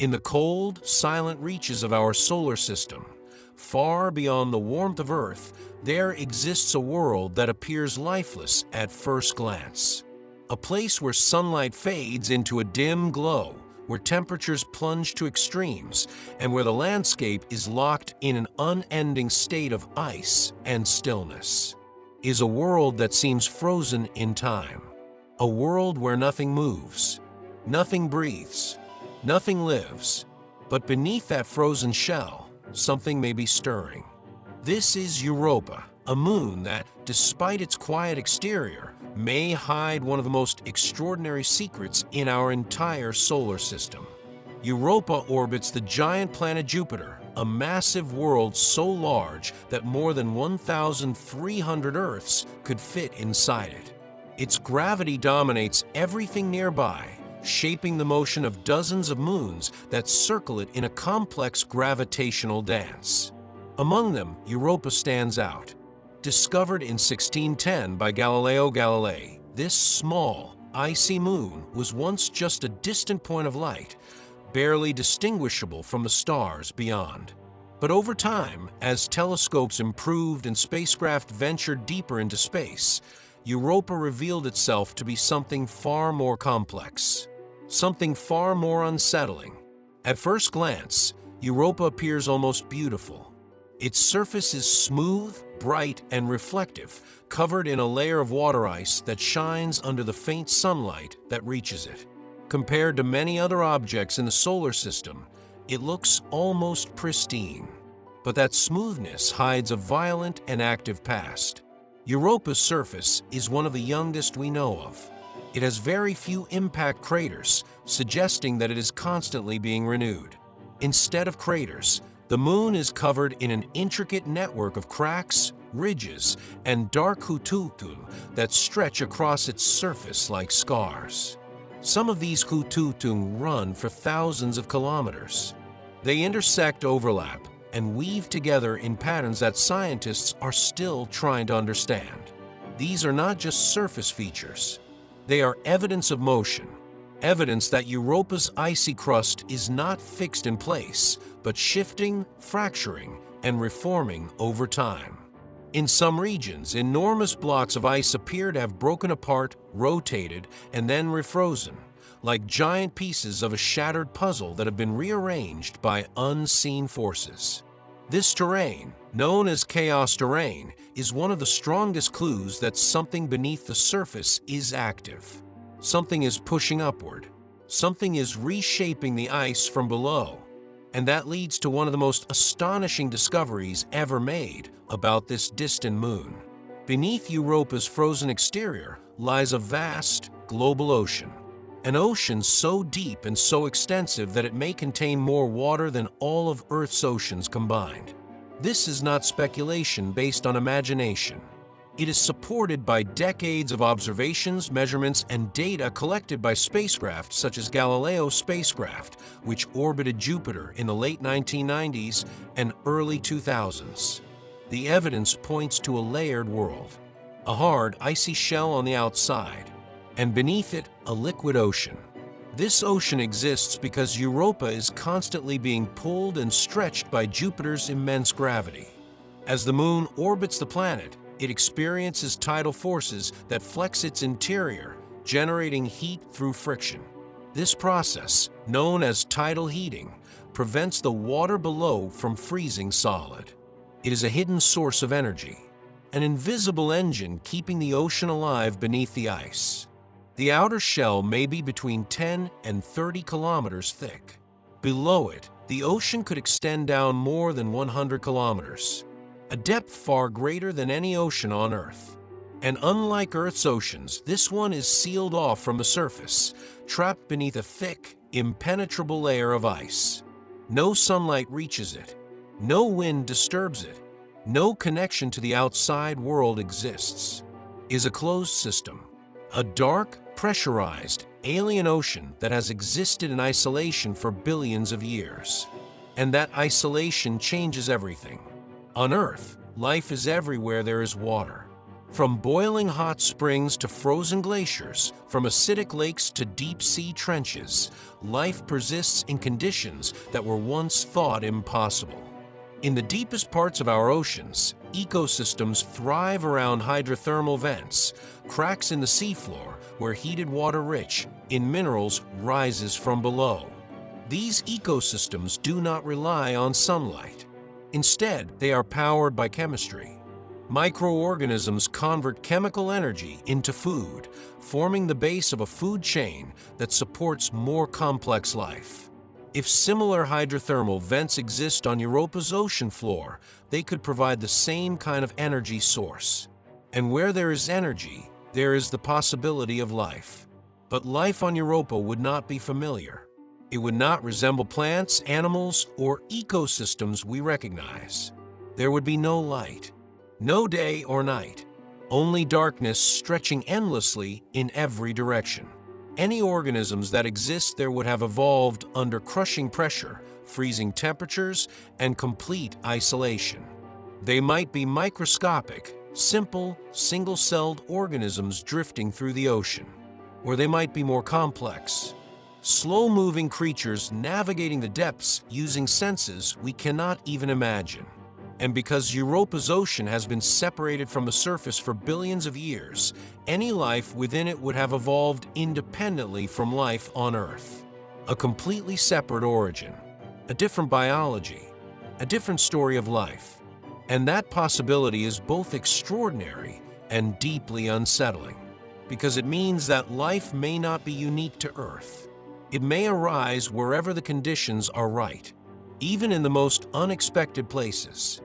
In the cold, silent reaches of our solar system, far beyond the warmth of Earth, there exists a world that appears lifeless at first glance. A place where sunlight fades into a dim glow, where temperatures plunge to extremes, and where the landscape is locked in an unending state of ice and stillness. Is a world that seems frozen in time. A world where nothing moves, nothing breathes, nothing lives. But beneath that frozen shell, something may be stirring. This is Europa, a moon that, despite its quiet exterior, may hide one of the most extraordinary secrets in our entire solar system. Europa orbits the giant planet Jupiter, a massive world so large that more than 1,300 Earths could fit inside it. Its gravity dominates everything nearby, shaping the motion of dozens of moons that circle it in a complex gravitational dance. Among them, Europa stands out. Discovered in 1610 by Galileo Galilei, this small, icy moon was once just a distant point of light, barely distinguishable from the stars beyond. But over time, as telescopes improved and spacecraft ventured deeper into space, Europa revealed itself to be something far more complex, something far more unsettling. At first glance, Europa appears almost beautiful. Its surface is smooth, bright, and reflective, covered in a layer of water ice that shines under the faint sunlight that reaches it. Compared to many other objects in the solar system, it looks almost pristine. But that smoothness hides a violent and active past. Europa's surface is one of the youngest we know of. It has very few impact craters, suggesting that it is constantly being renewed. Instead of craters, the moon is covered in an intricate network of cracks, ridges, and dark hututu that stretch across its surface like scars. Some of these hututu run for thousands of kilometers. They intersect, overlap, and weave together in patterns that scientists are still trying to understand. These are not just surface features. They are evidence of motion, evidence that Europa's icy crust is not fixed in place, but shifting, fracturing, and reforming over time. In some regions, enormous blocks of ice appear to have broken apart, rotated, and then refrozen, like giant pieces of a shattered puzzle that have been rearranged by unseen forces. This terrain, known as chaos terrain, is one of the strongest clues that something beneath the surface is active. Something is pushing upward. Something is reshaping the ice from below. And that leads to one of the most astonishing discoveries ever made about this distant moon. Beneath Europa's frozen exterior lies a vast, global ocean. An ocean so deep and so extensive that it may contain more water than all of Earth's oceans combined. This is not speculation based on imagination. It is supported by decades of observations, measurements, and data collected by spacecraft such as Galileo's spacecraft, which orbited Jupiter in the late 1990s and early 2000s. The evidence points to a layered world, a hard, icy shell on the outside, and beneath it, a liquid ocean. This ocean exists because Europa is constantly being pulled and stretched by Jupiter's immense gravity. As the moon orbits the planet, it experiences tidal forces that flex its interior, generating heat through friction. This process, known as tidal heating, prevents the water below from freezing solid. It is a hidden source of energy, an invisible engine keeping the ocean alive beneath the ice. The outer shell may be between 10 and 30 kilometers thick. Below it, the ocean could extend down more than 100 kilometers, a depth far greater than any ocean on Earth. And unlike Earth's oceans, this one is sealed off from the surface, trapped beneath a thick, impenetrable layer of ice. No sunlight reaches it. No wind disturbs it. No connection to the outside world exists. It is a closed system, a dark, pressurized, alien ocean that has existed in isolation for billions of years. And that isolation changes everything. On Earth, life is everywhere there is water. From boiling hot springs to frozen glaciers, from acidic lakes to deep-sea trenches, life persists in conditions that were once thought impossible. In the deepest parts of our oceans, ecosystems thrive around hydrothermal vents, cracks in the seafloor where heated water rich in minerals rises from below. These ecosystems do not rely on sunlight. Instead, they are powered by chemistry. Microorganisms convert chemical energy into food, forming the base of a food chain that supports more complex life. If similar hydrothermal vents exist on Europa's ocean floor, they could provide the same kind of energy source. And where there is energy, there is the possibility of life. But life on Europa would not be familiar. It would not resemble plants, animals, or ecosystems we recognize. There would be no light, no day or night, only darkness stretching endlessly in every direction. Any organisms that exist there would have evolved under crushing pressure, freezing temperatures, and complete isolation. They might be microscopic, simple, single-celled organisms drifting through the ocean. Or they might be more complex, slow-moving creatures navigating the depths using senses we cannot even imagine. And because Europa's ocean has been separated from the surface for billions of years, any life within it would have evolved independently from life on Earth. A completely separate origin, a different biology, a different story of life. And that possibility is both extraordinary and deeply unsettling, because it means that life may not be unique to Earth. It may arise wherever the conditions are right, even in the most unexpected places.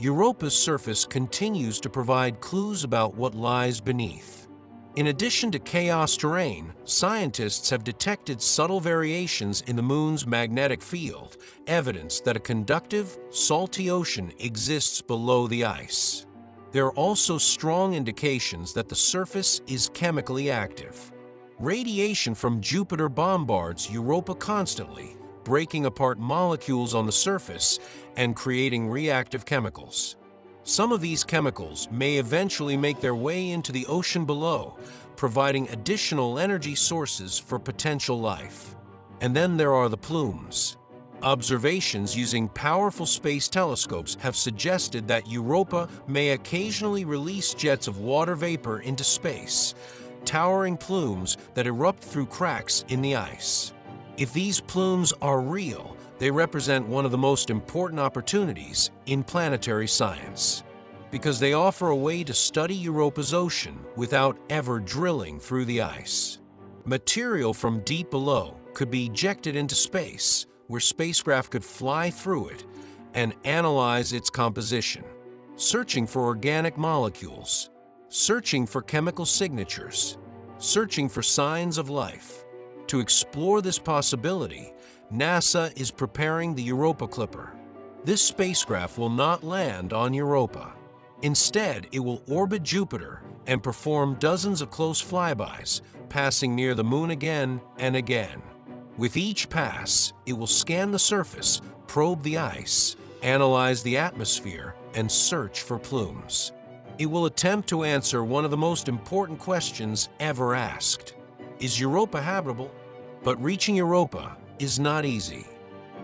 Europa's surface continues to provide clues about what lies beneath. In addition to chaos terrain, scientists have detected subtle variations in the Moon's magnetic field, evidence that a conductive, salty ocean exists below the ice. There are also strong indications that the surface is chemically active. Radiation from Jupiter bombards Europa constantly, breaking apart molecules on the surface and creating reactive chemicals. Some of these chemicals may eventually make their way into the ocean below, providing additional energy sources for potential life. And then there are the plumes. Observations using powerful space telescopes have suggested that Europa may occasionally release jets of water vapor into space, towering plumes that erupt through cracks in the ice. If these plumes are real, they represent one of the most important opportunities in planetary science, because they offer a way to study Europa's ocean without ever drilling through the ice. Material from deep below could be ejected into space, where spacecraft could fly through it and analyze its composition, searching for organic molecules, searching for chemical signatures, searching for signs of life. To explore this possibility, NASA is preparing the Europa Clipper. This spacecraft will not land on Europa. Instead, it will orbit Jupiter and perform dozens of close flybys, passing near the Moon again and again. With each pass, it will scan the surface, probe the ice, analyze the atmosphere, and search for plumes. It will attempt to answer one of the most important questions ever asked. Is Europa habitable? But reaching Europa is not easy.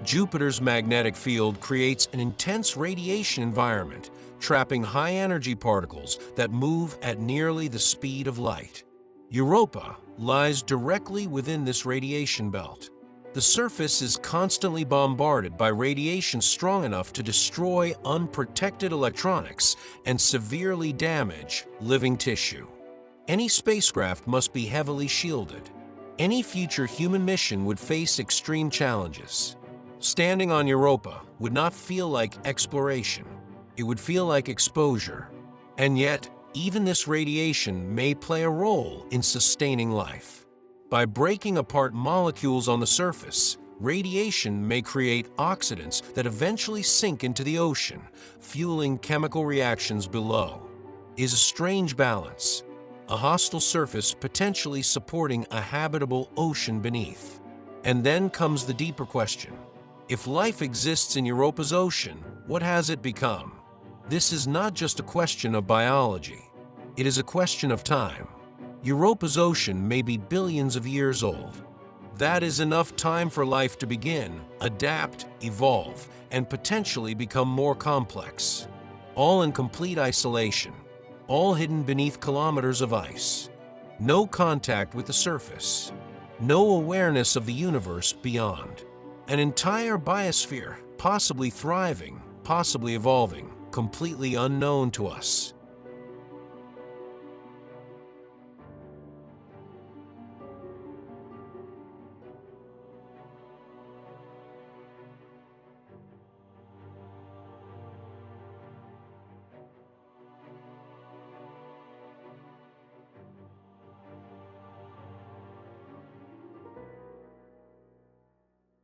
Jupiter's magnetic field creates an intense radiation environment, trapping high-energy particles that move at nearly the speed of light. Europa lies directly within this radiation belt. The surface is constantly bombarded by radiation strong enough to destroy unprotected electronics and severely damage living tissue. Any spacecraft must be heavily shielded. Any future human mission would face extreme challenges. Standing on Europa would not feel like exploration. It would feel like exposure. And yet, even this radiation may play a role in sustaining life. By breaking apart molecules on the surface, radiation may create oxidants that eventually sink into the ocean, fueling chemical reactions below. It is a strange balance. A hostile surface potentially supporting a habitable ocean beneath. And then comes the deeper question. If life exists in Europa's ocean, what has it become? This is not just a question of biology. It is a question of time. Europa's ocean may be billions of years old. That is enough time for life to begin, adapt, evolve, and potentially become more complex. All in complete isolation, all hidden beneath kilometers of ice. No contact with the surface, no awareness of the universe beyond. An entire biosphere, possibly thriving, possibly evolving, completely unknown to us.